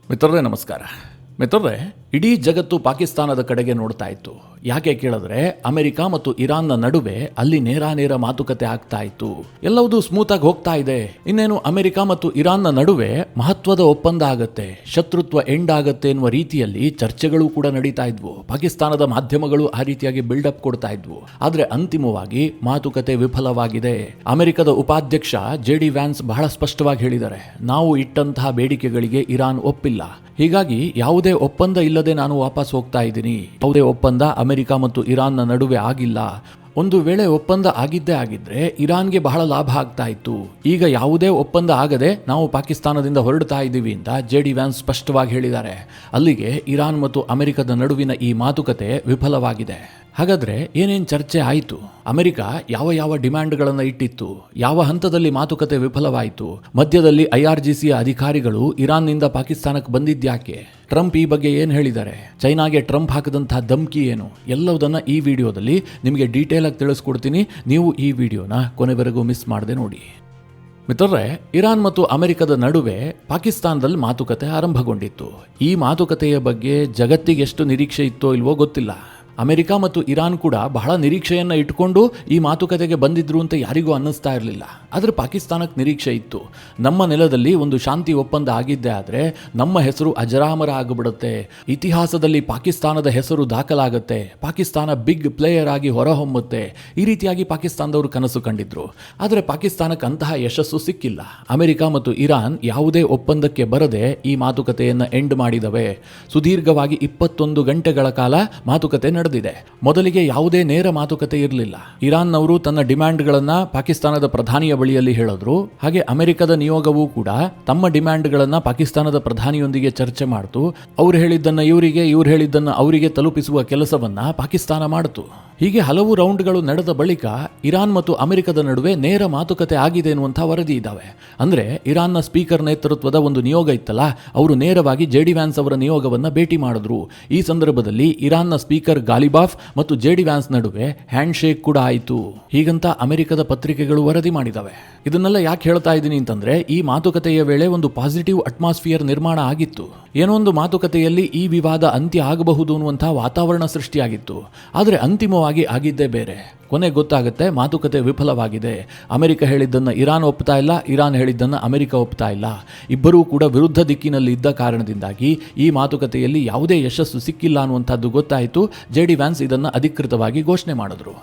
ಮಿತ್ರರೇ ನಮಸ್ಕಾರ. ಮಿತ್ರರೇ, ಇಡೀ ಜಗತ್ತು ಪಾಕಿಸ್ತಾನದ ಕಡೆಗೆ ನೋಡ್ತಾ ಇತ್ತು. ಯಾಕೆ ಕೇಳಿದ್ರೆ ಅಮೆರಿಕ ಮತ್ತು ಇರಾನ್ನ ನಡುವೆ ಅಲ್ಲಿ ನೇರ ಮಾತುಕತೆ ಆಗ್ತಾ ಇತ್ತು. ಎಲ್ಲವೂ ಸ್ಮೂತ್ ಆಗಿ ಹೋಗ್ತಾ ಇದೆ. ಇನ್ನೇನು ಅಮೆರಿಕ ಮತ್ತು ಇರಾನ್ನ ನಡುವೆ ಮಹತ್ವದ ಒಪ್ಪಂದ ಆಗತ್ತೆ, ಶತ್ರುತ್ವ ಎಂಡ್ ಆಗತ್ತೆ ಎನ್ನುವ ರೀತಿಯಲ್ಲಿ ಚರ್ಚೆಗಳು ಕೂಡ ನಡೀತಾ ಇದ್ವು. ಪಾಕಿಸ್ತಾನದ ಮಾಧ್ಯಮಗಳು ಆ ರೀತಿಯಾಗಿ ಬಿಲ್ಡಪ್ ಕೊಡ್ತಾ ಇದ್ವು. ಆದ್ರೆ ಅಂತಿಮವಾಗಿ ಮಾತುಕತೆ ವಿಫಲವಾಗಿದೆ. ಅಮೆರಿಕದ ಉಪಾಧ್ಯಕ್ಷ JD ವ್ಯಾನ್ಸ್ ಬಹಳ ಸ್ಪಷ್ಟವಾಗಿ ಹೇಳಿದ್ದಾರೆ, ನಾವು ಇಟ್ಟಂತಹ ಬೇಡಿಕೆಗಳಿಗೆ ಇರಾನ್ ಒಪ್ಪಿಲ್ಲ, ಹೀಗಾಗಿ ಯಾವುದೇ ಒಪ್ಪಂದ ಇಲ್ಲದೆ ನಾನು ವಾಪಸ್ ಹೋಗ್ತಾ ಇದ್ದೀನಿ. ಯಾವುದೇ ಒಪ್ಪಂದ ಅಮೆರಿಕ ಮತ್ತು ಇರಾನ್ನ ನಡುವೆ ಆಗಿಲ್ಲ. ಒಂದು ವೇಳೆ ಒಪ್ಪಂದ ಆಗಿದ್ದೇ ಆಗಿದ್ರೆ ಇರಾನ್ಗೆ ಬಹಳ ಲಾಭ ಆಗ್ತಾ ಇತ್ತು. ಈಗ ಯಾವುದೇ ಒಪ್ಪಂದ ಆಗದೆ ನಾವು ಪಾಕಿಸ್ತಾನದಿಂದ ಹೊರಡ್ತಾ ಇದ್ದೀವಿ ಅಂತ JD ವ್ಯಾನ್ಸ್ ಸ್ಪಷ್ಟವಾಗಿ ಹೇಳಿದ್ದಾರೆ. ಅಲ್ಲಿಗೆ ಇರಾನ್ ಮತ್ತು ಅಮೆರಿಕದ ನಡುವಿನ ಈ ಮಾತುಕತೆ ವಿಫಲವಾಗಿದೆ. ಹಾಗಾದ್ರೆ ಏನೇನು ಚರ್ಚೆ ಆಯಿತು? ಅಮೆರಿಕ ಯಾವ ಡಿಮ್ಯಾಂಡ್ಗಳನ್ನು ಇಟ್ಟಿತ್ತು? ಯಾವ ಹಂತದಲ್ಲಿ ಮಾತುಕತೆ ವಿಫಲವಾಯಿತು? ಮಧ್ಯದಲ್ಲಿ IRGCಯ ಅಧಿಕಾರಿಗಳು ಇರಾನ್ನಿಂದ ಪಾಕಿಸ್ತಾನಕ್ಕೆ ಬಂದಿದ್ಯಾಕೆ? ಟ್ರಂಪ್ ಈ ಬಗ್ಗೆ ಏನು ಹೇಳಿದ್ದಾರೆ? ಚೈನಾಗೆ ಟ್ರಂಪ್ ಹಾಕಿದಂತಹ ಧಮ್ಕಿ ಏನು? ಎಲ್ಲವುದನ್ನು ಈ ವಿಡಿಯೋದಲ್ಲಿ ನಿಮಗೆ ಡೀಟೇಲ್ ಆಗಿ ತಿಳಿಸ್ಕೊಡ್ತೀನಿ. ನೀವು ಈ ವಿಡಿಯೋನ ಕೊನೆವರೆಗೂ ಮಿಸ್ ಮಾಡದೆ ನೋಡಿ. ಮಿತ್ರರೇ, ಇರಾನ್ ಮತ್ತು ಅಮೆರಿಕದ ನಡುವೆ ಪಾಕಿಸ್ತಾನದಲ್ಲಿ ಮಾತುಕತೆ ಆರಂಭಗೊಂಡಿತ್ತು. ಈ ಮಾತುಕತೆಯ ಬಗ್ಗೆ ಜಗತ್ತಿಗೆ ಎಷ್ಟು ನಿರೀಕ್ಷೆ ಇತ್ತೋ ಇಲ್ವೋ ಗೊತ್ತಿಲ್ಲ. ಅಮೆರಿಕ ಮತ್ತು ಇರಾನ್ ಕೂಡ ಬಹಳ ನಿರೀಕ್ಷೆಯನ್ನ ಇಟ್ಕೊಂಡು ಈ ಮಾತುಕತೆಗೆ ಬಂದಿದ್ರು ಅಂತ ಯಾರಿಗೂ ಅನ್ನಿಸ್ತಾ ಇರಲಿಲ್ಲ. ಆದರೆ ಪಾಕಿಸ್ತಾನಕ್ಕೆ ನಿರೀಕ್ಷೆ ಇತ್ತು. ನಮ್ಮ ನೆಲದಲ್ಲಿ ಒಂದು ಶಾಂತಿ ಒಪ್ಪಂದ ಆಗಿದ್ದೇ ಆದರೆ ನಮ್ಮ ಹೆಸರು ಅಜರಾಮರ ಆಗಿಬಿಡುತ್ತೆ, ಇತಿಹಾಸದಲ್ಲಿ ಪಾಕಿಸ್ತಾನದ ಹೆಸರು ದಾಖಲಾಗುತ್ತೆ, ಪಾಕಿಸ್ತಾನ ಬಿಗ್ ಪ್ಲೇಯರ್ ಆಗಿ ಹೊರಹೊಮ್ಮುತ್ತೆ. ಈ ರೀತಿಯಾಗಿ ಪಾಕಿಸ್ತಾನದವರು ಕನಸು ಕಂಡಿದ್ರು. ಆದರೆ ಪಾಕಿಸ್ತಾನಕ್ಕೆ ಅಂತಹ ಯಶಸ್ಸು ಸಿಕ್ಕಿಲ್ಲ. ಅಮೆರಿಕ ಮತ್ತು ಇರಾನ್ ಯಾವುದೇ ಒಪ್ಪಂದಕ್ಕೆ ಬರದೆ ಈ ಮಾತುಕತೆಯನ್ನು ಎಂಡ್ ಮಾಡಿದವೆ. ಸುದೀರ್ಘವಾಗಿ 21 ಗಂಟೆಗಳ ಕಾಲ ಮಾತುಕತೆ ನಡೆದಿದೆ. ಮೊದಲಿಗೆ ಯಾವುದೇ ನೇರ ಮಾತುಕತೆ ಇರಲಿಲ್ಲ. ಇರಾನ್ನವರು ತನ್ನ ಡಿಮ್ಯಾಂಡ್ಗಳನ್ನ ಪಾಕಿಸ್ತಾನದ ಪ್ರಧಾನಿಯ ಬಳಿಯಲ್ಲಿ ಹೇಳಿದ್ರು. ಹಾಗೆ ಅಮೆರಿಕದ ನಿಯೋಗವೂ ಕೂಡ ತಮ್ಮ ಡಿಮ್ಯಾಂಡ್ಗಳನ್ನ ಪಾಕಿಸ್ತಾನದ ಪ್ರಧಾನಿಯೊಂದಿಗೆ ಚರ್ಚೆ ಮಾಡ್ತು. ಅವ್ರು ಹೇಳಿದ್ದನ್ನ ಇವರಿಗೆ, ಇವ್ರು ಹೇಳಿದ್ದನ್ನ ಅವರಿಗೆ ತಲುಪಿಸುವ ಕೆಲಸವನ್ನ ಪಾಕಿಸ್ತಾನ ಮಾಡಿತು. ಹೀಗೆ ಹಲವು ರೌಂಡ್ಗಳು ನಡೆದ ಬಳಿಕ ಇರಾನ್ ಮತ್ತು ಅಮೆರಿಕದ ನಡುವೆ ನೇರ ಮಾತುಕತೆ ಆಗಿದೆ ಎನ್ನುವಂತಹ ವರದಿ ಇದ್ದಾವೆ. ಅಂದ್ರೆ ಇರಾನ್ನ ಸ್ಪೀಕರ್ ನೇತೃತ್ವದ ಒಂದು ನಿಯೋಗ ಇತ್ತಲ್ಲ, ಅವರು ನೇರವಾಗಿ JD ವ್ಯಾನ್ಸ್ ಅವರ ನಿಯೋಗವನ್ನ ಭೇಟಿ ಮಾಡಿದ್ರು. ಈ ಸಂದರ್ಭದಲ್ಲಿ ಇರಾನ್ನ ಸ್ಪೀಕರ್ ಗಾಲಿಬಾಫ್ ಮತ್ತು JD ವ್ಯಾನ್ಸ್ ನಡುವೆ ಹ್ಯಾಂಡ್ ಶೇಕ್ ಕೂಡ ಆಯಿತು. ಹೀಗಂತ ಅಮೆರಿಕದ ಪತ್ರಿಕೆಗಳು ವರದಿ ಮಾಡಿದವೆ. ಇದನ್ನೆಲ್ಲ ಯಾಕೆ ಹೇಳ್ತಾ ಇದ್ದೀನಿ ಅಂತಂದ್ರೆ, ಈ ಮಾತುಕತೆಯ ವೇಳೆ ಒಂದು ಪಾಸಿಟಿವ್ ಅಟ್ಮಾಸ್ಫಿಯರ್ ನಿರ್ಮಾಣ ಆಗಿತ್ತು. ಏನೋ ಒಂದು ಮಾತುಕತೆಯಲ್ಲಿ ಈ ವಿವಾದ ಅಂತ್ಯ ಆಗಬಹುದು ಅನ್ನುವಂತಹ ವಾತಾವರಣ ಸೃಷ್ಟಿಯಾಗಿತ್ತು. ಆದರೆ ಅಂತಿಮವಾಗಿ ಆಗಿದ್ದೇ ಬೇರೆ. ಕೊನೆ ಗೊತ್ತಾಗುತ್ತೆ ಮಾತುಕತೆ ವಿಫಲವಾಗಿದೆ. ಅಮೆರಿಕ ಹೇಳಿದ್ದನ್ನು ಇರಾನ್ ಒಪ್ತಾ ಇಲ್ಲ, ಇರಾನ್ ಹೇಳಿದ್ದನ್ನು ಅಮೆರಿಕ ಒಪ್ತಾ ಇಲ್ಲ. ಇಬ್ಬರೂ ಕೂಡ ವಿರುದ್ಧ ದಿಕ್ಕಿನಲ್ಲಿ ಇದ್ದ ಕಾರಣದಿಂದಾಗಿ ಈ ಮಾತುಕತೆಯಲ್ಲಿ ಯಾವುದೇ ಯಶಸ್ಸು ಸಿಕ್ಕಿಲ್ಲ ಅನ್ನುವಂಥದ್ದು ಗೊತ್ತಾಯಿತು. JD ವ್ಯಾನ್ಸ್ ಇದನ್ನು ಅಧಿಕೃತವಾಗಿ ಘೋಷಣೆ ಮಾಡಿದ್ರು.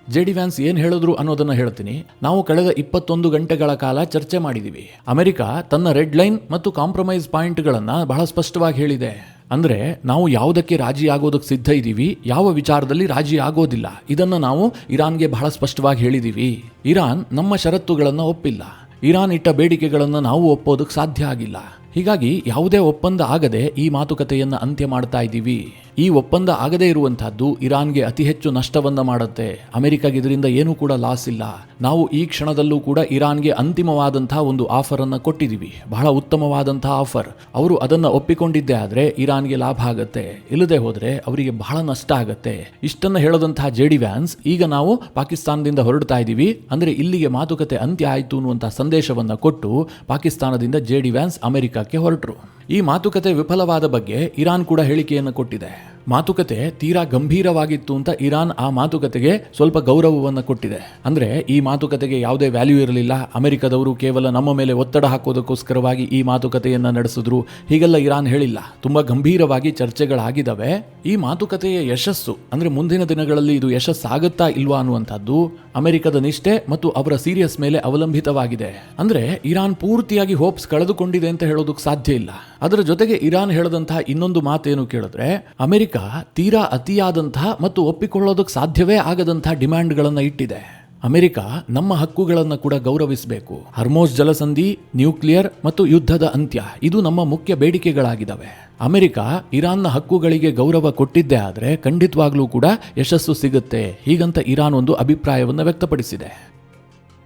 JD ವ್ಯಾನ್ಸ್ ಏನು ಹೇಳಿದ್ರು ಅನ್ನೋದನ್ನು ಹೇಳ್ತೀನಿ. ನಾವು ಕಳೆದ 21 ಗಂಟೆಗಳ ಕಾಲ ಚರ್ಚೆ ಮಾಡಿದ್ದೀವಿ. ಅಮೆರಿಕ ತನ್ನ ರೆಡ್ ಲೈನ್ ಮತ್ತು ಕಾಂಪ್ರಮೈಸ್ ಪಾಯಿಂಟ್ಗಳನ್ನು ಬಹಳ ಸ್ಪಷ್ಟವಾಗಿ ಹೇಳಿದೆ. ಅಂದರೆ ನಾವು ಯಾವುದಕ್ಕೆ ರಾಜಿ ಆಗೋದಕ್ಕೆ ಸಿದ್ಧ ಇದ್ದೀವಿ, ಯಾವ ವಿಚಾರದಲ್ಲಿ ರಾಜಿ ಆಗೋದಿಲ್ಲ, ಇದನ್ನು ನಾವು ಇರಾನ್ಗೆ ಬಹಳ ಸ್ಪಷ್ಟವಾಗಿ ಹೇಳಿದ್ದೀವಿ. ಇರಾನ್ ನಮ್ಮ ಷರತ್ತುಗಳನ್ನು ಒಪ್ಪಿಲ್ಲ. ಇರಾನ್ ಇಟ್ಟ ಬೇಡಿಕೆಗಳನ್ನು ನಾವು ಒಪ್ಪೋದಕ್ಕೆ ಸಾಧ್ಯ ಆಗಿಲ್ಲ. ಹೀಗಾಗಿ ಯಾವುದೇ ಒಪ್ಪಂದ ಆಗದೆ ಈ ಮಾತುಕತೆಯನ್ನು ಅಂತ್ಯ ಮಾಡ್ತಾ ಇದ್ದೀವಿ. ಈ ಒಪ್ಪಂದ ಆಗದೇ ಇರುವಂತಹದ್ದು ಇರಾನ್ಗೆ ಅತಿ ಹೆಚ್ಚು ನಷ್ಟವನ್ನ ಮಾಡುತ್ತೆ. ಅಮೆರಿಕಾಗೆ ಇದರಿಂದ ಏನೂ ಕೂಡ ಲಾಸ್ ಇಲ್ಲ. ನಾವು ಈ ಕ್ಷಣದಲ್ಲೂ ಕೂಡ ಇರಾನ್ಗೆ ಅಂತಿಮವಾದಂತಹ ಒಂದು ಆಫರ್ ಅನ್ನ ಕೊಟ್ಟಿದ್ದೀವಿ, ಬಹಳ ಉತ್ತಮವಾದಂತಹ ಆಫರ್. ಅವರು ಅದನ್ನ ಒಪ್ಪಿಕೊಂಡಿದ್ದೇ ಆದ್ರೆ ಇರಾನ್ಗೆ ಲಾಭ ಆಗತ್ತೆ, ಇಲ್ಲದೆ ಹೋದ್ರೆ ಅವರಿಗೆ ಬಹಳ ನಷ್ಟ ಆಗತ್ತೆ. ಇಷ್ಟನ್ನ ಹೇಳದಂತಹ JD ವ್ಯಾನ್ಸ್ ಈಗ ನಾವು ಪಾಕಿಸ್ತಾನದಿಂದ ಹೊರಡ್ತಾ ಇದ್ದೀವಿ, ಅಂದ್ರೆ ಇಲ್ಲಿಗೆ ಮಾತುಕತೆ ಅಂತ್ಯ ಆಯಿತು ಅನ್ನುವಂತಹ ಸಂದೇಶವನ್ನ ಕೊಟ್ಟು ಪಾಕಿಸ್ತಾನದಿಂದ JD ವ್ಯಾನ್ಸ್ ಅಮೆರಿಕಕ್ಕೆ ಹೊರಟರು. ಈ ಮಾತುಕತೆ ವಿಫಲವಾದ ಬಗ್ಗೆ ಇರಾನ್ ಕೂಡ ಹೇಳಿಕೆಯನ್ನು ಕೊಟ್ಟಿದೆ. ಮಾತುಕತೆ ತೀರಾ ಗಂಭೀರವಾಗಿತ್ತು ಅಂತ ಇರಾನ್ ಆ ಮಾತುಕತೆಗೆ ಸ್ವಲ್ಪ ಗೌರವವನ್ನು ಕೊಟ್ಟಿದೆ. ಅಂದ್ರೆ ಈ ಮಾತುಕತೆಗೆ ಯಾವುದೇ ವ್ಯಾಲ್ಯೂ ಇರಲಿಲ್ಲ, ಅಮೆರಿಕದವರು ಕೇವಲ ನಮ್ಮ ಮೇಲೆ ಒತ್ತಡ ಹಾಕೋದಕ್ಕೋಸ್ಕರವಾಗಿ ಈ ಮಾತುಕತೆಯನ್ನ ನಡೆಸಿದ್ರು, ಹೀಗೆಲ್ಲ ಇರಾನ್ ಹೇಳಿಲ್ಲ. ತುಂಬಾ ಗಂಭೀರವಾಗಿ ಚರ್ಚೆಗಳಾಗಿದ್ದಾವೆ. ಈ ಮಾತುಕತೆಯ ಯಶಸ್ಸು ಅಂದ್ರೆ ಮುಂದಿನ ದಿನಗಳಲ್ಲಿ ಇದು ಯಶಸ್ಸಾಗುತ್ತಾ ಇಲ್ವಾ ಅನ್ನುವಂಥದ್ದು ಅಮೆರಿಕದ ನಿಷ್ಠೆ ಮತ್ತು ಅವರ ಸೀರಿಯಸ್ ಮೇಲೆ ಅವಲಂಬಿತವಾಗಿದೆ. ಅಂದ್ರೆ ಇರಾನ್ ಪೂರ್ತಿಯಾಗಿ ಹೋಪ್ಸ್ ಕಳೆದುಕೊಂಡಿದೆ ಅಂತ ಹೇಳೋದಕ್ಕೆ ಸಾಧ್ಯ ಇಲ್ಲ. ಅದರ ಜೊತೆಗೆ ಇರಾನ್ ಹೇಳದಂತಹ ಇನ್ನೊಂದು ಮಾತೇನು ಕೇಳಿದ್ರೆ, ಅಮೆರಿಕ ತೀರಾ ಅತಿಯಾದಂತಹ ಮತ್ತು ಒಪ್ಪಿಕೊಳ್ಳೋದಕ್ಕೆ ಸಾಧ್ಯವೇ ಆಗದಂತಹ ಡಿಮ್ಯಾಂಡ್ಗಳನ್ನು ಇಟ್ಟಿದೆ. ಅಮೆರಿಕ ನಮ್ಮ ಹಕ್ಕುಗಳನ್ನು ಕೂಡ ಗೌರವಿಸಬೇಕು. ಹರ್ಮೋಸ್ ಜಲಸಂಧಿ, ನ್ಯೂಕ್ಲಿಯರ್ ಮತ್ತು ಯುದ್ಧದ ಅಂತ್ಯ, ಇದು ನಮ್ಮ ಮುಖ್ಯ ಬೇಡಿಕೆಗಳಾಗಿದ್ದಾವೆ. ಅಮೆರಿಕ ಇರಾನ್ನ ಹಕ್ಕುಗಳಿಗೆ ಗೌರವ ಕೊಟ್ಟಿದ್ದೇ ಆದರೆ ಖಂಡಿತವಾಗ್ಲೂ ಕೂಡ ಯಶಸ್ಸು ಸಿಗುತ್ತೆ, ಹೀಗಂತ ಇರಾನ್ ಒಂದು ಅಭಿಪ್ರಾಯವನ್ನು ವ್ಯಕ್ತಪಡಿಸಿದೆ.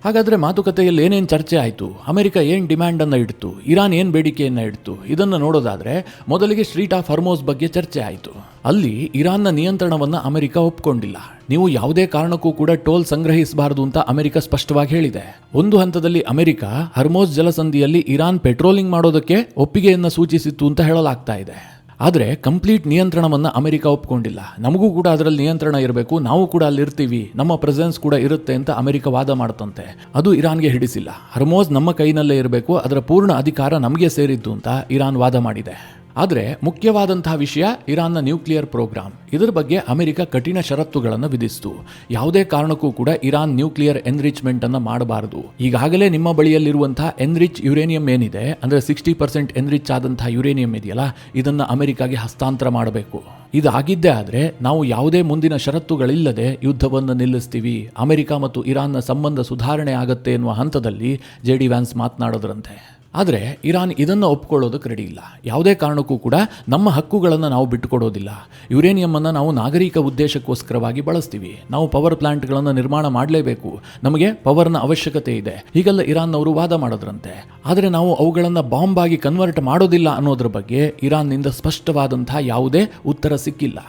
ಹಾಗಾದ್ರೆ ಮಾತುಕತೆಯಲ್ಲಿ ಏನೇನು ಚರ್ಚೆ ಆಯಿತು, ಅಮೆರಿಕ ಏನು ಡಿಮ್ಯಾಂಡನ್ನು ಇಡ್ತು, ಇರಾನ್ ಏನು ಬೇಡಿಕೆಯನ್ನು ಇಡ್ತು, ಇದನ್ನು ನೋಡೋದಾದ್ರೆ ಮೊದಲಿಗೆ ಸ್ಟ್ರೀಟ್ ಆಫ್ ಹರ್ಮೋಸ್ ಬಗ್ಗೆ ಚರ್ಚೆ ಆಯಿತು. ಅಲ್ಲಿ ಇರಾನ್ನ ನಿಯಂತ್ರಣವನ್ನು ಅಮೆರಿಕ ಒಪ್ಕೊಂಡಿಲ್ಲ. ನೀವು ಯಾವುದೇ ಕಾರಣಕ್ಕೂ ಕೂಡ ಟೋಲ್ ಸಂಗ್ರಹಿಸಬಾರದು ಅಂತ ಅಮೆರಿಕ ಸ್ಪಷ್ಟವಾಗಿ ಹೇಳಿದೆ. ಒಂದು ಹಂತದಲ್ಲಿ ಅಮೆರಿಕ ಹರ್ಮೋಸ್ ಜಲಸಂಧಿಯಲ್ಲಿ ಇರಾನ್ ಪೆಟ್ರೋಲಿಂಗ್ ಮಾಡೋದಕ್ಕೆ ಒಪ್ಪಿಗೆಯನ್ನು ಸೂಚಿಸಿತ್ತು ಅಂತ ಹೇಳಲಾಗ್ತಾ ಇದೆ. ಆದರೆ ಕಂಪ್ಲೀಟ್ ನಿಯಂತ್ರಣವನ್ನು ಅಮೆರಿಕ ಒಪ್ಕೊಂಡಿಲ್ಲ. ನಮಗೂ ಕೂಡ ಅದರಲ್ಲಿ ನಿಯಂತ್ರಣ ಇರಬೇಕು, ನಾವು ಕೂಡ ಅಲ್ಲಿ ಇರ್ತೀವಿ, ನಮ್ಮ ಪ್ರೆಸೆನ್ಸ್ ಕೂಡ ಇರುತ್ತೆ ಅಂತ ಅಮೆರಿಕ ವಾದ ಮಾಡ್ತಂತೆ. ಅದು ಇರಾನ್ಗೆ ಹಿಡಿಸಿಲ್ಲ. ಹರ್ಮೋಸ್ ನಮ್ಮ ಕೈನಲ್ಲೇ ಇರಬೇಕು, ಅದರ ಪೂರ್ಣ ಅಧಿಕಾರ ನಮಗೆ ಸೇರಿದ್ದು ಅಂತ ಇರಾನ್ ವಾದ ಮಾಡಿದೆ. ಆದರೆ ಮುಖ್ಯವಾದಂತಹ ವಿಷಯ ಇರಾನ್ನ ನ್ಯೂಕ್ಲಿಯರ್ ಪ್ರೋಗ್ರಾಮ್. ಇದರ ಬಗ್ಗೆ ಅಮೆರಿಕ ಕಠಿಣ ಷರತ್ತುಗಳನ್ನು ವಿಧಿಸಿತು. ಯಾವುದೇ ಕಾರಣಕ್ಕೂ ಕೂಡ ಇರಾನ್ ನ್ಯೂಕ್ಲಿಯರ್ ಎನ್ರಿಚ್ಮೆಂಟ್ ಅನ್ನು ಮಾಡಬಾರದು. ಈಗಾಗಲೇ ನಿಮ್ಮ ಬಳಿಯಲ್ಲಿರುವಂತಹ ಎನ್ರಿಚ್ ಯುರೇನಿಯಂ ಏನಿದೆ, ಅಂದ್ರೆ 60% ಎನ್ರಿಚ್ ಆದಂತಹ ಯುರೇನಿಯಂ ಇದೆಯಲ್ಲ, ಇದನ್ನ ಅಮೆರಿಕಾಗೆ ಹಸ್ತಾಂತರ ಮಾಡಬೇಕು. ಇದಾಗಿದ್ದೇ ಆದರೆ ನಾವು ಯಾವುದೇ ಮುಂದಿನ ಷರತ್ತುಗಳಿಲ್ಲದೆ ಯುದ್ಧವನ್ನು ನಿಲ್ಲಿಸ್ತೀವಿ, ಅಮೆರಿಕ ಮತ್ತು ಇರಾನ್ನ ಸಂಬಂಧ ಸುಧಾರಣೆ ಆಗತ್ತೆ ಎನ್ನುವ ಹಂತದಲ್ಲಿ JD ವ್ಯಾನ್ಸ್ ಮಾತನಾಡೋದ್ರಂತೆ. ಆದರೆ ಇರಾನ್ ಇದನ್ನು ಒಪ್ಕೊಳ್ಳೋದಕ್ಕೆ ರೆಡಿ ಇಲ್ಲ. ಯಾವುದೇ ಕಾರಣಕ್ಕೂ ಕೂಡ ನಮ್ಮ ಹಕ್ಕುಗಳನ್ನು ನಾವು ಬಿಟ್ಟುಕೊಡೋದಿಲ್ಲ. ಯುರೇನಿಯಮನ್ನು ನಾವು ನಾಗರಿಕ ಉದ್ದೇಶಕ್ಕೋಸ್ಕರವಾಗಿ ಬಳಸ್ತೀವಿ. ನಾವು ಪವರ್ ಪ್ಲಾಂಟ್ಗಳನ್ನು ನಿರ್ಮಾಣ ಮಾಡಲೇಬೇಕು, ನಮಗೆ ಪವರ್ನ ಅವಶ್ಯಕತೆ ಇದೆ, ಹೀಗೆಲ್ಲ ಇರಾನ್ನವರು ವಾದ ಮಾಡೋದ್ರಂತೆ. ಆದರೆ ನಾವು ಅವುಗಳನ್ನು ಬಾಂಬ್ ಆಗಿ ಕನ್ವರ್ಟ್ ಮಾಡೋದಿಲ್ಲ ಅನ್ನೋದ್ರ ಬಗ್ಗೆ ಇರಾನ್ನಿಂದ ಸ್ಪಷ್ಟವಾದಂತಹ ಯಾವುದೇ ಉತ್ತರ ಸಿಕ್ಕಿಲ್ಲ.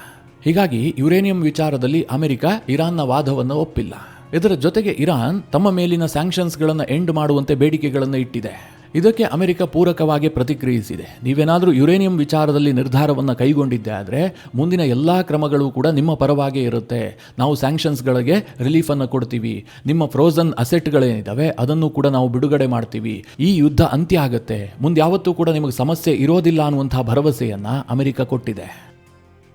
ಹೀಗಾಗಿ ಯುರೇನಿಯಂ ವಿಚಾರದಲ್ಲಿ ಅಮೆರಿಕ ಇರಾನ್ನ ವಾದವನ್ನು ಒಪ್ಪಿಲ್ಲ. ಇದರ ಜೊತೆಗೆ ಇರಾನ್ ತಮ್ಮ ಮೇಲಿನ ಸ್ಯಾಂಕ್ಷನ್ಸ್ಗಳನ್ನು ಎಂಡ್ ಮಾಡುವಂತೆ ಬೇಡಿಕೆಗಳನ್ನು ಇಟ್ಟಿದೆ. ಇದಕ್ಕೆ ಅಮೆರಿಕ ಪೂರಕವಾಗಿ ಪ್ರತಿಕ್ರಿಯಿಸಿದೆ. ನೀವೇನಾದರೂ ಯುರೇನಿಯಂ ವಿಚಾರದಲ್ಲಿ ನಿರ್ಧಾರವನ್ನು ಕೈಗೊಂಡಿದ್ದೆ ಆದರೆ ಮುಂದಿನ ಎಲ್ಲ ಕ್ರಮಗಳು ಕೂಡ ನಿಮ್ಮ ಪರವಾಗೇ ಇರುತ್ತೆ. ನಾವು ಸ್ಯಾಂಕ್ಷನ್ಸ್ಗಳಿಗೆ ರಿಲೀಫನ್ನು ಕೊಡ್ತೀವಿ, ನಿಮ್ಮ ಫ್ರೋಸನ್ ಅಸೆಟ್ಗಳೇನಿದ್ದಾವೆ ಅದನ್ನು ಕೂಡ ನಾವು ಬಿಡುಗಡೆ ಮಾಡ್ತೀವಿ, ಈ ಯುದ್ಧ ಅಂತ್ಯ ಆಗುತ್ತೆ, ಮುಂದೆ ಯಾವತ್ತೂ ಕೂಡ ನಿಮಗೆ ಸಮಸ್ಯೆ ಇರೋದಿಲ್ಲ ಅನ್ನುವಂತಹ ಭರವಸೆಯನ್ನು ಅಮೆರಿಕ ಕೊಟ್ಟಿದೆ.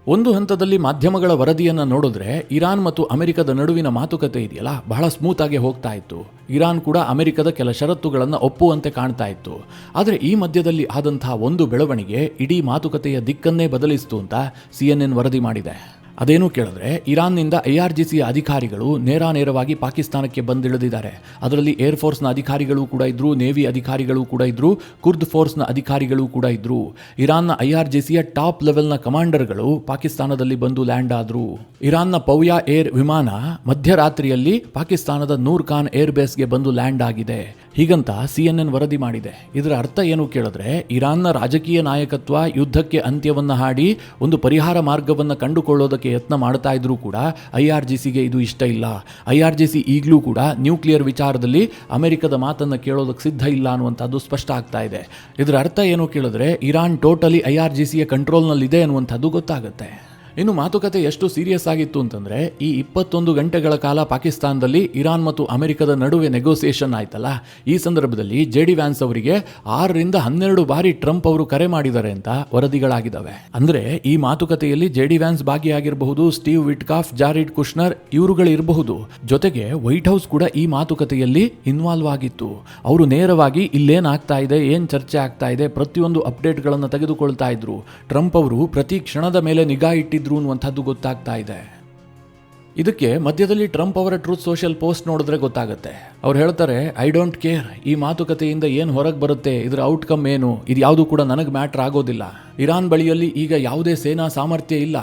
ಒಂದು ಹಂತದಲ್ಲಿ ಮಾಧ್ಯಮಗಳ ವರದಿಯನ್ನು ನೋಡಿದ್ರೆ ಇರಾನ್ ಮತ್ತು ಅಮೆರಿಕದ ನಡುವಿನ ಮಾತುಕತೆ ಇದೆಯಲ್ಲ, ಬಹಳ ಸ್ಮೂತ್ ಆಗಿ ಹೋಗ್ತಾ ಇತ್ತು. ಇರಾನ್ ಕೂಡ ಅಮೆರಿಕದ ಕೆಲ ಷರತ್ತುಗಳನ್ನು ಒಪ್ಪುವಂತೆ ಕಾಣ್ತಾ ಇತ್ತು. ಆದರೆ ಈ ಮಧ್ಯದಲ್ಲಿ ಆದಂತಹ ಒಂದು ಬೆಳವಣಿಗೆ ಇಡೀ ಮಾತುಕತೆಯ ದಿಕ್ಕನ್ನೇ ಬದಲಿಸಿತು ಅಂತ CNN ವರದಿ ಮಾಡಿದೆ. ಅದೇನು ಕೇಳಿದ್ರೆ, ಇರಾನ್ನಿಂದ IRGC ಅಧಿಕಾರಿಗಳು ನೇರವಾಗಿ ಪಾಕಿಸ್ತಾನಕ್ಕೆ ಬಂದಿಳಿದಿದ್ದಾರೆ. ಅದರಲ್ಲಿ ಏರ್ಫೋರ್ಸ್ನ ಅಧಿಕಾರಿಗಳು ಕೂಡ ಇದ್ರು, ನೇವಿ ಅಧಿಕಾರಿಗಳು ಕೂಡ ಇದ್ರು, ಕುರ್ದ್ ಫೋರ್ಸ್ನ ಅಧಿಕಾರಿಗಳು ಕೂಡ ಇದ್ರು. ಇರಾನ್ನ IRGCಯ ಟಾಪ್ ಲೆವೆಲ್ನ ಕಮಾಂಡರ್ಗಳು ಪಾಕಿಸ್ತಾನದಲ್ಲಿ ಬಂದು ಲ್ಯಾಂಡ್ ಆದ್ರು. ಇರಾನ್ನ ಪೌಯಾ ಏರ್ ವಿಮಾನ ಮಧ್ಯರಾತ್ರಿಯಲ್ಲಿ ಪಾಕಿಸ್ತಾನದ ನೂರ್ ಖಾನ್ ಏರ್ ಬೇಸ್ಗೆ ಬಂದು ಲ್ಯಾಂಡ್ ಆಗಿದೆ, ಹೀಗಂತ CNN ವರದಿ ಮಾಡಿದೆ. ಇದರ ಅರ್ಥ ಏನು ಕೇಳಿದ್ರೆ, ಇರಾನ್ನ ರಾಜಕೀಯ ನಾಯಕತ್ವ ಯುದ್ಧಕ್ಕೆ ಅಂತ್ಯವನ್ನು ಹಾಡಿ ಒಂದು ಪರಿಹಾರ ಮಾರ್ಗವನ್ನು ಕಂಡುಕೊಳ್ಳೋದಕ್ಕೆ ಯತ್ನ ಮಾಡ್ತಾ ಇದ್ರೂ ಕೂಡ IRGCಗೆ ಇದು ಇಷ್ಟ ಇಲ್ಲ. IRGC ಈಗಲೂ ಕೂಡ ನ್ಯೂಕ್ಲಿಯರ್ ವಿಚಾರದಲ್ಲಿ ಅಮೆರಿಕದ ಮಾತನ್ನು ಕೇಳೋದಕ್ಕೆ ಸಿದ್ಧ ಇಲ್ಲ ಅನ್ನುವಂಥದ್ದು ಸ್ಪಷ್ಟ ಆಗ್ತಾ ಇದೆ. ಇದರ ಅರ್ಥ ಏನು ಕೇಳಿದ್ರೆ, ಇರಾನ್ ಟೋಟಲಿ IRGCಯ ಕಂಟ್ರೋಲ್ನಲ್ಲಿದೆ ಅನ್ನುವಂಥದ್ದು ಗೊತ್ತಾಗುತ್ತೆ. ಇನ್ನು ಮಾತುಕತೆ ಎಷ್ಟು ಸೀರಿಯಸ್ ಆಗಿತ್ತು ಅಂತಂದ್ರೆ, ಈ 21 ಗಂಟೆಗಳ ಕಾಲ ಪಾಕಿಸ್ತಾನದಲ್ಲಿ ಇರಾನ್ ಮತ್ತು ಅಮೆರಿಕದ ನಡುವೆ ನೆಗೋಸಿಯೇಷನ್ ಆಯ್ತಲ್ಲ, ಈ ಸಂದರ್ಭದಲ್ಲಿ JD ವ್ಯಾನ್ಸ್ ಅವರಿಗೆ 6 ರಿಂದ 12 ಬಾರಿ ಟ್ರಂಪ್ ಅವರು ಕರೆ ಮಾಡಿದ್ದಾರೆ ಅಂತ ವರದಿಗಳಾಗಿದ್ದಾವೆ. ಅಂದ್ರೆ ಈ ಮಾತುಕತೆಯಲ್ಲಿ JD wands ಭಾಗಿಯಾಗಿರಬಹುದು, Steve Witkoff, ಜಾರಿಡ್ Kushner ಇವರುಗಳು ಇರಬಹುದು. ಜೊತೆಗೆ ವೈಟ್ ಹೌಸ್ ಕೂಡ ಈ ಮಾತುಕತೆಯಲ್ಲಿ ಇನ್ವಾಲ್ವ್ ಆಗಿತ್ತು. ಅವರು ನೇರವಾಗಿ ಇಲ್ಲೇನ್ ಆಗ್ತಾ ಇದೆ, ಏನ್ ಚರ್ಚೆ ಆಗ್ತಾ ಇದೆ, ಪ್ರತಿಯೊಂದು ಅಪ್ಡೇಟ್ಗಳನ್ನು ತೆಗೆದುಕೊಳ್ತಾ ಇದ್ರು. ಟ್ರಂಪ್ ಅವರು ಪ್ರತಿ ಕ್ಷಣದ ಮೇಲೆ ನಿಗಾ ಇಟ್ಟಿದ್ರು ಅನ್ನುವಂಥದ್ದು ಗೊತ್ತಾಗ್ತಾ ಇದೆ. ಇದಕ್ಕೆ ಮಧ್ಯದಲ್ಲಿ ಟ್ರಂಪ್ ಅವರ ಟ್ರೂತ್ ಸೋಷಿಯಲ್ ಪೋಸ್ಟ್ ನೋಡಿದ್ರೆ ಗೊತ್ತಾಗುತ್ತೆ. ಅವ್ರು ಹೇಳ್ತಾರೆ, ಐ ಡೋಂಟ್ ಕೇರ್, ಈ ಮಾತುಕತೆಯಿಂದ ಏನು ಹೊರಗೆ ಬರುತ್ತೆ, ಇದರ ಔಟ್ಕಮ್ ಏನು, ಇದು ಯಾವುದು ಕೂಡ ನನಗೆ ಮ್ಯಾಟರ್ ಆಗೋದಿಲ್ಲ. ಇರಾನ್ ಬಳಿಯಲ್ಲಿ ಈಗ ಯಾವುದೇ ಸೇನಾ ಸಾಮರ್ಥ್ಯ ಇಲ್ಲ,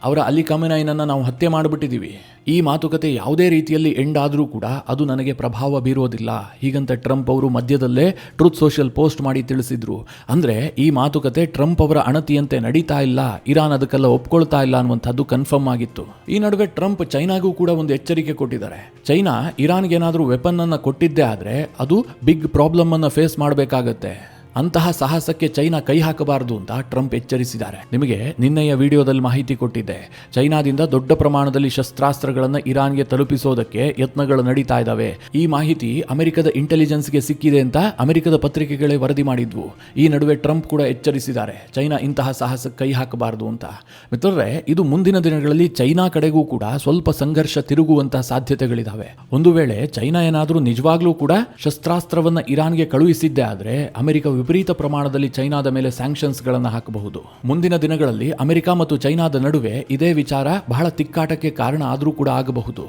ಅವರ ಅಲಿ ಖಮೇನಿಯನ್ನು ನಾವು ಹತ್ಯೆ ಮಾಡಿಬಿಟ್ಟಿದ್ದೀವಿ. ಈ ಮಾತುಕತೆ ಯಾವುದೇ ರೀತಿಯಲ್ಲಿ ಎಂಡ್ ಆದರೂ ಕೂಡ ಅದು ನನಗೆ ಪ್ರಭಾವ ಬೀರೋದಿಲ್ಲ, ಹೀಗಂತ ಟ್ರಂಪ್ ಅವರು ಮಧ್ಯದಲ್ಲೇ ಟ್ರೂತ್ ಸೋಷಿಯಲ್ ಪೋಸ್ಟ್ ಮಾಡಿ ತಿಳಿಸಿದ್ರು. ಅಂದರೆ ಈ ಮಾತುಕತೆ ಟ್ರಂಪ್ ಅವರ ಅಣತಿಯಂತೆ ನಡೀತಾ ಇಲ್ಲ, ಇರಾನ್ ಅದಕ್ಕೆಲ್ಲ ಒಪ್ಕೊಳ್ತಾ ಇಲ್ಲ ಅನ್ನುವಂಥದ್ದು ಕನ್ಫರ್ಮ್ ಆಗಿತ್ತು. ಈ ನಡುವೆ ಟ್ರಂಪ್ ಚೈನಾಗೂ ಕೂಡ ಒಂದು ಎಚ್ಚರಿಕೆ ಕೊಟ್ಟಿದ್ದಾರೆ. ಚೈನಾ ಇರಾನ್ಗೆ ಏನಾದರೂ ವೆಪನ್ ಅನ್ನು ಕೊಟ್ಟಿದ್ದೇ ಆದರೆ ಅದು ಬಿಗ್ ಪ್ರಾಬ್ಲಮ್ ಅನ್ನು ಫೇಸ್ ಮಾಡಬೇಕಾಗತ್ತೆ. ಅಂತಹ ಸಾಹಸಕ್ಕೆ ಚೈನಾ ಕೈ ಹಾಕಬಾರದು ಅಂತ ಟ್ರಂಪ್ ಎಚ್ಚರಿಸಿದ್ದಾರೆ. ನಿಮಗೆ ನಿನ್ನೆಯ ವಿಡಿಯೋದಲ್ಲಿ ಮಾಹಿತಿ ಕೊಟ್ಟಿದ್ದೆ, ಚೈನಾದಿಂದ ದೊಡ್ಡ ಪ್ರಮಾಣದಲ್ಲಿ ಶಸ್ತ್ರಾಸ್ತ್ರಗಳನ್ನು ಇರಾನ್ಗೆ ತಲುಪಿಸೋದಕ್ಕೆ ಯತ್ನಗಳು ನಡೀತಾ ಇದ್ದಾವೆ. ಈ ಮಾಹಿತಿ ಅಮೆರಿಕದ ಇಂಟೆಲಿಜೆನ್ಸ್ಗೆ ಸಿಕ್ಕಿದೆ ಅಂತ ಅಮೆರಿಕದ ಪತ್ರಿಕೆಗಳೇ ವರದಿ ಮಾಡಿದ್ವು. ಈ ನಡುವೆ ಟ್ರಂಪ್ ಕೂಡ ಎಚ್ಚರಿಸಿದ್ದಾರೆ, ಚೈನಾ ಇಂತಹ ಸಾಹಸಕ್ಕೆ ಕೈ ಹಾಕಬಾರದು ಅಂತ. ಮಿತ್ರರೇ, ಇದು ಮುಂದಿನ ದಿನಗಳಲ್ಲಿ ಚೈನಾ ಕಡೆಗೂ ಕೂಡ ಸ್ವಲ್ಪ ಸಂಘರ್ಷ ತಿರುಗುವಂತಹ ಸಾಧ್ಯತೆಗಳಿದ್ದಾವೆ. ಒಂದು ವೇಳೆ ಚೈನಾ ಏನಾದರೂ ನಿಜವಾಗ್ಲೂ ಕೂಡ ಶಸ್ತ್ರಾಸ್ತ್ರವನ್ನು ಇರಾನ್ಗೆ ಕಳುಹಿಸಿದ್ದೇ ಆದರೆ ಅಮೆರಿಕ ವಿಪರೀತ ಪ್ರಮಾಣದಲ್ಲಿ ಚೈನಾದ ಮೇಲೆ ಸ್ಯಾಂಕ್ಷನ್ಸ್ಗಳನ್ನು ಹಾಕಬಹುದು. ಮುಂದಿನ ದಿನಗಳಲ್ಲಿ ಅಮೆರಿಕ ಮತ್ತು ಚೈನಾದ ನಡುವೆ ಇದೇ ವಿಚಾರ ಬಹಳ ತಿಕ್ಕಾಟಕ್ಕೆ ಕಾರಣ ಆದರೂ ಕೂಡ ಆಗಬಹುದು.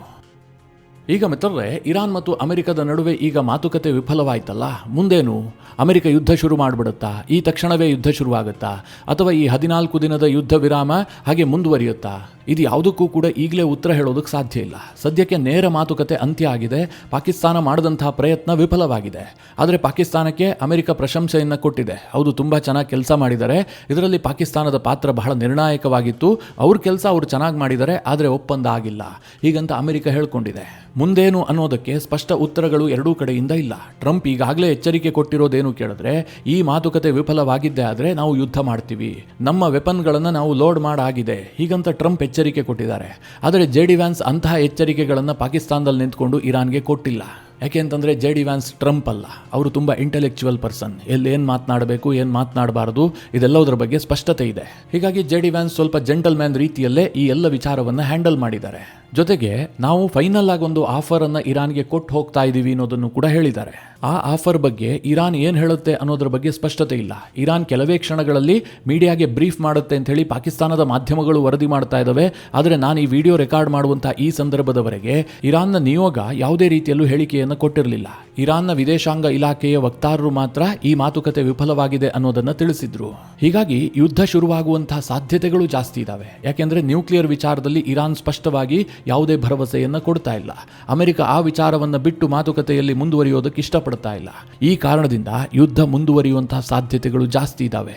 ಈಗ ಮಿತ್ರರೇ, ಇರಾನ್ ಮತ್ತು ಅಮೆರಿಕದ ನಡುವೆ ಈಗ ಮಾತುಕತೆ ವಿಫಲವಾಯ್ತಲ್ಲ, ಮುಂದೇನು? ಅಮೆರಿಕ ಯುದ್ಧ ಶುರು ಮಾಡಿಬಿಡುತ್ತಾ? ಈ ತಕ್ಷಣವೇ ಯುದ್ಧ ಶುರುವಾಗುತ್ತಾ? ಅಥವಾ ಈ 14 ದಿನದ ಯುದ್ಧ ವಿರಾಮ ಹಾಗೆ ಮುಂದುವರಿಯುತ್ತಾ? ಇದು ಯಾವುದಕ್ಕೂ ಕೂಡ ಈಗಲೇ ಉತ್ತರ ಹೇಳೋದಕ್ಕೆ ಸಾಧ್ಯ ಇಲ್ಲ. ಸದ್ಯಕ್ಕೆ ನೇರ ಮಾತುಕತೆ ಅಂತ್ಯ ಆಗಿದೆ. ಪಾಕಿಸ್ತಾನ ಮಾಡಿದಂತಹ ಪ್ರಯತ್ನ ವಿಫಲವಾಗಿದೆ. ಆದರೆ ಪಾಕಿಸ್ತಾನಕ್ಕೆ ಅಮೆರಿಕ ಪ್ರಶಂಸೆಯನ್ನು ಕೊಟ್ಟಿದೆ. ಹೌದು, ತುಂಬ ಚೆನ್ನಾಗಿ ಕೆಲಸ ಮಾಡಿದ್ದಾರೆ, ಇದರಲ್ಲಿ ಪಾಕಿಸ್ತಾನದ ಪಾತ್ರ ಬಹಳ ನಿರ್ಣಾಯಕವಾಗಿತ್ತು, ಅವ್ರ ಕೆಲಸ ಅವ್ರು ಚೆನ್ನಾಗಿ ಮಾಡಿದ್ದಾರೆ, ಆದರೆ ಒಪ್ಪಂದ ಆಗಿಲ್ಲ ಹೀಗಂತ ಅಮೆರಿಕ ಹೇಳ್ಕೊಂಡಿದೆ. ಮುಂದೇನು ಅನ್ನೋದಕ್ಕೆ ಸ್ಪಷ್ಟ ಉತ್ತರಗಳು ಎರಡೂ ಕಡೆಯಿಂದ ಇಲ್ಲ. ಟ್ರಂಪ್ ಈಗಾಗಲೇ ಎಚ್ಚರಿಕೆ ಕೊಟ್ಟಿರೋದೇನು ಕೇಳಿದ್ರೆ, ಈ ಮಾತುಕತೆ ವಿಫಲವಾಗಿದ್ದೇ ಆದರೆ ನಾವು ಯುದ್ಧ ಮಾಡ್ತೀವಿ, ನಮ್ಮ ವೆಪನ್ಗಳನ್ನು ನಾವು ಲೋಡ್ ಮಾಡಾಗಿದೆ ಹೀಗಂತ ಟ್ರಂಪ್ ಎಚ್ಚರಿಕೆ ಕೊಟ್ಟಿದ್ದಾರೆ. ಆದರೆ JD ವ್ಯಾನ್ಸ್ ಅಂತಹ ಎಚ್ಚರಿಕೆಗಳನ್ನು ಪಾಕಿಸ್ತಾನದಲ್ಲಿ ನಿಂತ್ಕೊಂಡು ಇರಾನ್ಗೆ ಕೊಟ್ಟಿಲ್ಲ. ಯಾಕೆ ಅಂತಂದರೆ JD ವ್ಯಾನ್ಸ್ ಟ್ರಂಪ್ ಅಲ್ಲ, ಅವರು ತುಂಬ ಇಂಟೆಲೆಕ್ಚುವಲ್ ಪರ್ಸನ್. ಏನು ಮಾತನಾಡಬೇಕು, ಏನು ಮಾತನಾಡಬಾರದು ಇದೆಲ್ಲದರ ಬಗ್ಗೆ ಸ್ಪಷ್ಟತೆ ಇದೆ. ಹೀಗಾಗಿ JD ವ್ಯಾನ್ಸ್ ಸ್ವಲ್ಪ ಜೆಂಟಲ್ಮ್ಯಾನ್ ರೀತಿಯಲ್ಲೇ ಈ ಎಲ್ಲ ವಿಚಾರವನ್ನು ಹ್ಯಾಂಡಲ್ ಮಾಡಿದ್ದಾರೆ. ಜೊತೆಗೆ ನಾವು ಫೈನಲ್ ಆಗಿ ಒಂದು ಆಫರನ್ನು ಇರಾನ್ಗೆ ಕೊಟ್ಟು ಹೋಗ್ತಾ ಇದ್ದೀವಿ ಅನ್ನೋದನ್ನು ಕೂಡ ಹೇಳಿದ್ದಾರೆ. ಆ ಆಫರ್ ಬಗ್ಗೆ ಇರಾನ್ ಏನು ಹೇಳುತ್ತೆ ಅನ್ನೋದ್ರ ಬಗ್ಗೆ ಸ್ಪಷ್ಟತೆ ಇಲ್ಲ. ಇರಾನ್ ಕೆಲವೇ ಕ್ಷಣಗಳಲ್ಲಿ ಮೀಡಿಯಾಗೆ ಬ್ರೀಫ್ ಮಾಡುತ್ತೆ ಅಂತ ಹೇಳಿ ಪಾಕಿಸ್ತಾನದ ಮಾಧ್ಯಮಗಳು ವರದಿ ಮಾಡ್ತಾ ಇದ್ದಾವೆ. ಆದರೆ ನಾನು ಈ ವಿಡಿಯೋ ರೆಕಾರ್ಡ್ ಮಾಡುವಂಥ ಈ ಸಂದರ್ಭದವರೆಗೆ ಇರಾನ್ನ ನಿಯೋಗ ಯಾವುದೇ ರೀತಿಯಲ್ಲೂ ಹೇಳಿಕೆಯನ್ನು ಕೊಟ್ಟಿರಲಿಲ್ಲ. ಇರಾನ್ನ ವಿದೇಶಾಂಗ ಇಲಾಖೆಯ ವಕ್ತಾರರು ಮಾತ್ರ ಈ ಮಾತುಕತೆ ವಿಫಲವಾಗಿದೆ ಅನ್ನೋದನ್ನು ತಿಳಿಸಿದ್ರು. ಹೀಗಾಗಿ ಯುದ್ಧ ಶುರುವಾಗುವಂತಹ ಸಾಧ್ಯತೆಗಳು ಜಾಸ್ತಿ ಇದ್ದಾವೆ. ಯಾಕೆಂದರೆ ನ್ಯೂಕ್ಲಿಯರ್ ವಿಚಾರದಲ್ಲಿ ಇರಾನ್ ಸ್ಪಷ್ಟವಾಗಿ ಯಾವುದೇ ಭರವಸೆಯನ್ನು ಕೊಡ್ತಾ ಇಲ್ಲ. ಅಮೆರಿಕ ಆ ವಿಚಾರವನ್ನು ಬಿಟ್ಟು ಮಾತುಕತೆಯಲ್ಲಿ ಮುಂದುವರಿಯೋದಕ್ಕೆ ಇಷ್ಟಪಡ್ತಾ ಇಲ್ಲ. ಈ ಕಾರಣದಿಂದ ಯುದ್ಧ ಮುಂದುವರಿಯುವಂತಹ ಸಾಧ್ಯತೆಗಳು ಜಾಸ್ತಿ ಇದ್ದಾವೆ.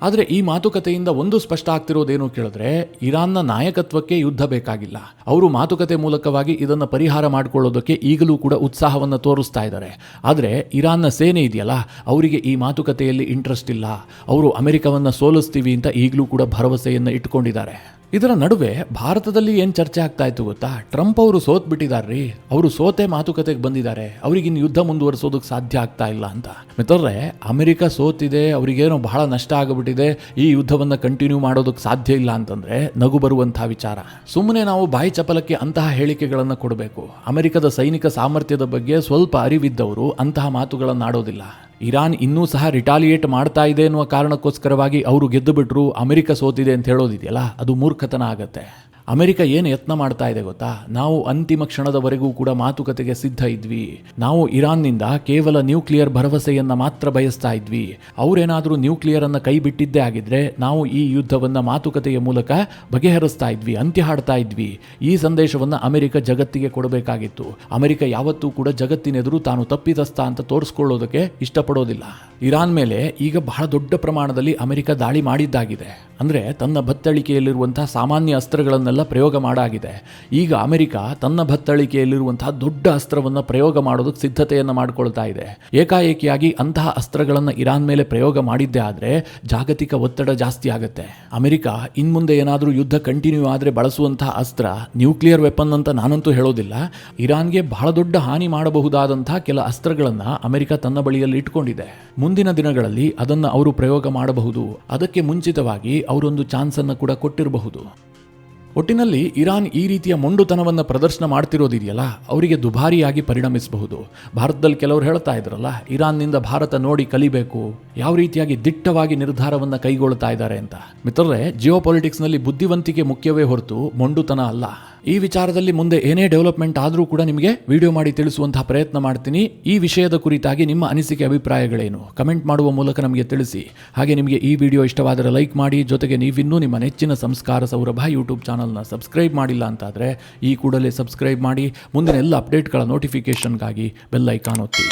ಆದರೆ ಈ ಮಾತುಕತೆಯಿಂದ ಒಂದು ಸ್ಪಷ್ಟ ಆಗ್ತಿರೋದೇನು ಕೇಳಿದ್ರೆ, ಇರಾನ್ನ ನಾಯಕತ್ವಕ್ಕೆ ಯುದ್ಧ ಬೇಕಾಗಿಲ್ಲ. ಅವರು ಮಾತುಕತೆ ಮೂಲಕವಾಗಿ ಇದನ್ನು ಪರಿಹಾರ ಮಾಡಿಕೊಳ್ಳೋದಕ್ಕೆ ಈಗಲೂ ಕೂಡ ಉತ್ಸಾಹವನ್ನು ತೋರಿಸ್ತಾ ಇದ್ದಾರೆ. ಆದರೆ ಇರಾನ್ನ ಸೇನೆ ಇದೆಯಲ್ಲ, ಅವರಿಗೆ ಈ ಮಾತುಕತೆಯಲ್ಲಿ ಇಂಟ್ರೆಸ್ಟ್ ಇಲ್ಲ. ಅವರು ಅಮೆರಿಕವನ್ನು ಸೋಲಿಸ್ತೀವಿ ಅಂತ ಈಗಲೂ ಕೂಡ ಭರವಸೆಯನ್ನು ಇಟ್ಕೊಂಡಿದ್ದಾರೆ. ಇದರ ನಡುವೆ ಭಾರತದಲ್ಲಿ ಏನು ಚರ್ಚೆ ಆಗ್ತಾ ಇತ್ತು ಗೊತ್ತಾ? ಟ್ರಂಪ್ ಅವರು ಸೋತ್ ಬಿಟ್ಟಿದಾರ್ರಿ, ಅವರು ಸೋತೆ ಮಾತುಕತೆಗೆ ಬಂದಿದ್ದಾರೆ, ಅವ್ರಿಗಿನ್ನು ಯುದ್ಧ ಮುಂದುವರಿಸೋದಕ್ಕೆ ಸಾಧ್ಯ ಆಗ್ತಾ ಇಲ್ಲ ಅಂತ. ಮಿತ್ರರೇ, ಅಮೆರಿಕ ಸೋತಿದೆ, ಅವರಿಗೇನೋ ಬಹಳ ನಷ್ಟ ಆಗಿಬಿಟ್ಟಿದೆ, ಈ ಯುದ್ಧವನ್ನು ಕಂಟಿನ್ಯೂ ಮಾಡೋದಕ್ಕೆ ಸಾಧ್ಯ ಇಲ್ಲ ಅಂತಂದ್ರೆ ನಗು ಬರುವಂತಹ ವಿಚಾರ. ಸುಮ್ಮನೆ ನಾವು ಬಾಯಿ ಚಪಲಕ್ಕೆ ಅಂತಹ ಹೇಳಿಕೆಗಳನ್ನು ಕೊಡಬೇಕು. ಅಮೆರಿಕದ ಸೈನಿಕ ಸಾಮರ್ಥ್ಯದ ಬಗ್ಗೆ ಸ್ವಲ್ಪ ಅರಿವಿದ್ದವರು ಅಂತಹ ಮಾತುಗಳನ್ನು ಆಡೋದಿಲ್ಲ. ಇರಾನ್ ಇನ್ನೂ ಸಹ ರಿಟಾಲಿಯೇಟ್ ಮಾಡ್ತಾ ಇದೆ ಎನ್ನುವ ಕಾರಣಕ್ಕೋಸ್ಕರವಾಗಿ ಅವರು ಗೆದ್ದು ಬಿಟ್ರು, ಅಮೆರಿಕ ಸೋತಿದೆ ಅಂತ ಹೇಳೋದಿದೆಯಲ್ಲ, ಅದು ಮೂರ್ಖತನ ಆಗತ್ತೆ. ಅಮೆರಿಕ ಏನು ಯತ್ನ ಮಾಡ್ತಾ ಇದೆ ಗೊತ್ತಾ? ನಾವು ಅಂತಿಮ ಕ್ಷಣದವರೆಗೂ ಕೂಡ ಮಾತುಕತೆಗೆ ಸಿದ್ಧ ಇದ್ವಿ. ನಾವು ಇರಾನ್ನಿಂದ ಕೇವಲ ನ್ಯೂಕ್ಲಿಯರ್ ಭರವಸೆಯನ್ನು ಮಾತ್ರ ಬಯಸ್ತಾ ಇದ್ವಿ. ಅವರೇನಾದರೂ ನ್ಯೂಕ್ಲಿಯರ್ ಅನ್ನು ಕೈ ಬಿಟ್ಟಿದ್ದೇ ಆಗಿದ್ರೆ ನಾವು ಈ ಯುದ್ಧವನ್ನು ಮಾತುಕತೆಯ ಮೂಲಕ ಬಗೆಹರಿಸ್ತಾ ಇದ್ವಿ, ಅಂತ್ಯ ಹಾಡ್ತಾ ಇದ್ವಿ. ಈ ಸಂದೇಶವನ್ನು ಅಮೆರಿಕ ಜಗತ್ತಿಗೆ ಕೊಡಬೇಕಾಗಿತ್ತು. ಅಮೆರಿಕ ಯಾವತ್ತೂ ಕೂಡ ಜಗತ್ತಿನೆದುರು ತಾನು ತಪ್ಪಿತಸ್ಥ ಅಂತ ತೋರಿಸ್ಕೊಳ್ಳೋದಕ್ಕೆ ಇಷ್ಟಪಡೋದಿಲ್ಲ. ಇರಾನ್ ಮೇಲೆ ಈಗ ಬಹಳ ದೊಡ್ಡ ಪ್ರಮಾಣದಲ್ಲಿ ಅಮೆರಿಕ ದಾಳಿ ಮಾಡಿದ್ದಾಗಿದೆ. ಅಂದರೆ ತನ್ನ ಬತ್ತಳಿಕೆಯಲ್ಲಿರುವಂತಹ ಸಾಮಾನ್ಯ ಅಸ್ತ್ರಗಳನ್ನೆಲ್ಲ ಪ್ರಯೋಗ ಮಾಡಾಗಿದೆ. ಈಗ ಅಮೆರಿಕ ತನ್ನ ಬತ್ತಳಿಕೆಯಲ್ಲಿರುವಂತಹ ದೊಡ್ಡ ಅಸ್ತ್ರವನ್ನು ಪ್ರಯೋಗ ಮಾಡೋದಕ್ಕೆ ಸಿದ್ಧತೆಯನ್ನು ಮಾಡಿಕೊಳ್ತಾ ಇದೆ. ಏಕಾಏಕಿಯಾಗಿ ಅಂತಹ ಅಸ್ತ್ರಗಳನ್ನು ಇರಾನ್ ಮೇಲೆ ಪ್ರಯೋಗ ಮಾಡಿದ್ದೇ ಆದರೆ ಜಾಗತಿಕ ಒತ್ತಡ ಜಾಸ್ತಿ ಆಗುತ್ತೆ. ಅಮೆರಿಕ ಇನ್ಮುಂದೆ ಏನಾದರೂ ಯುದ್ಧ ಕಂಟಿನ್ಯೂ ಆದರೆ ಬಳಸುವಂತಹ ಅಸ್ತ್ರ ನ್ಯೂಕ್ಲಿಯರ್ ವೆಪನ್ ಅಂತ ನಾನಂತೂ ಹೇಳೋದಿಲ್ಲ. ಇರಾನ್ಗೆ ಬಹಳ ದೊಡ್ಡ ಹಾನಿ ಮಾಡಬಹುದಾದಂತಹ ಕೆಲ ಅಸ್ತ್ರಗಳನ್ನು ಅಮೆರಿಕ ತನ್ನ ಬಳಿಯಲ್ಲಿ ಇಟ್ಕೊಂಡಿದೆ. ಮುಂದಿನ ದಿನಗಳಲ್ಲಿ ಅದನ್ನು ಅವರು ಪ್ರಯೋಗ ಮಾಡಬಹುದು. ಅದಕ್ಕೆ ಮುಂಚಿತವಾಗಿ ಅವರೊಂದು ಚಾನ್ಸ್ ಅನ್ನು ಕೂಡ ಕೊಟ್ಟಿರಬಹುದು. ಒಟ್ಟಿನಲ್ಲಿ ಇರಾನ್ ಈ ರೀತಿಯ ಮೊಂಡುತನವನ್ನು ಪ್ರದರ್ಶನ ಮಾಡ್ತಿರೋದಿದೆಯಲ್ಲ, ಅವರಿಗೆ ದುಬಾರಿಯಾಗಿ ಪರಿಣಮಿಸಬಹುದು. ಭಾರತದಲ್ಲಿ ಕೆಲವರು ಹೇಳ್ತಾ ಇದ್ರಲ್ಲ, ಇರಾನ್ನಿಂದ ಭಾರತ ನೋಡಿ ಕಲಿಬೇಕು, ಯಾವ ರೀತಿಯಾಗಿ ದಿಟ್ಟವಾಗಿ ನಿರ್ಧಾರವನ್ನು ಕೈಗೊಳ್ತಾ ಇದ್ದಾರೆ ಅಂತ. ಮಿತ್ರರೇ, ಜಿಯೋಪಾಲಿಟಿಕ್ಸ್ನಲ್ಲಿ ಬುದ್ಧಿವಂತಿಕೆ ಮುಖ್ಯವೇ ಹೊರತು ಮೊಂಡುತನ ಅಲ್ಲ. ಈ ವಿಚಾರದಲ್ಲಿ ಮುಂದೆ ಏನೇ ಡೆವಲಪ್ಮೆಂಟ್ ಆದರೂ ಕೂಡ ನಿಮಗೆ ವಿಡಿಯೋ ಮಾಡಿ ತಿಳಿಸುವಂತಹ ಪ್ರಯತ್ನ ಮಾಡ್ತೀನಿ. ಈ ವಿಷಯದ ಕುರಿತಾಗಿ ನಿಮ್ಮ ಅನಿಸಿಕೆ ಅಭಿಪ್ರಾಯಗಳೇನು ಕಮೆಂಟ್ ಮಾಡುವ ಮೂಲಕ ನಮಗೆ ತಿಳಿಸಿ. ಹಾಗೆ ನಿಮಗೆ ಈ ವಿಡಿಯೋ ಇಷ್ಟವಾದರೆ ಲೈಕ್ ಮಾಡಿ. ಜೊತೆಗೆ ನೀವಿನ್ನೂ ನಿಮ್ಮ ನೆಚ್ಚಿನ ಸಂಸ್ಕಾರ ಸೌರಭ ಯೂಟ್ಯೂಬ್ ಚಾನಲ್ನ ಸಬ್ಸ್ಕ್ರೈಬ್ ಮಾಡಿಲ್ಲ ಅಂತಾದರೆ ಈ ಕೂಡಲೇ ಸಬ್ಸ್ಕ್ರೈಬ್ ಮಾಡಿ. ಮುಂದಿನ ಎಲ್ಲ ಅಪ್ಡೇಟ್ಗಳ ನೋಟಿಫಿಕೇಷನ್ಗಾಗಿ ಬೆಲ್ ಐಕಾನ್ ಒತ್ತಿ.